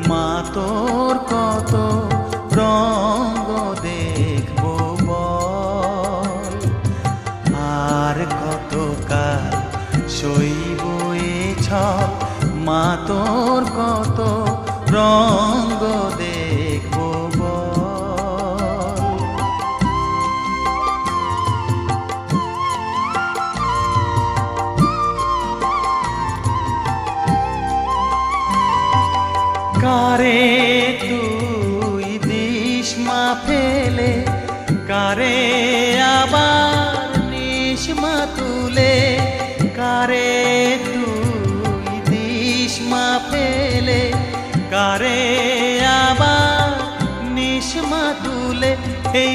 মা তোর কত রঙ্গ দেখবো বল, আর কত কাল সইব এ ছল, মা তোর কত রঙ্গ দেখবো বল। কারে তুই দিস মা ফেলে, কারে আবার নিস মা তুলে, কারে তুই দিস মা ফেলে, কারে আবার নিস মা তুলে। এই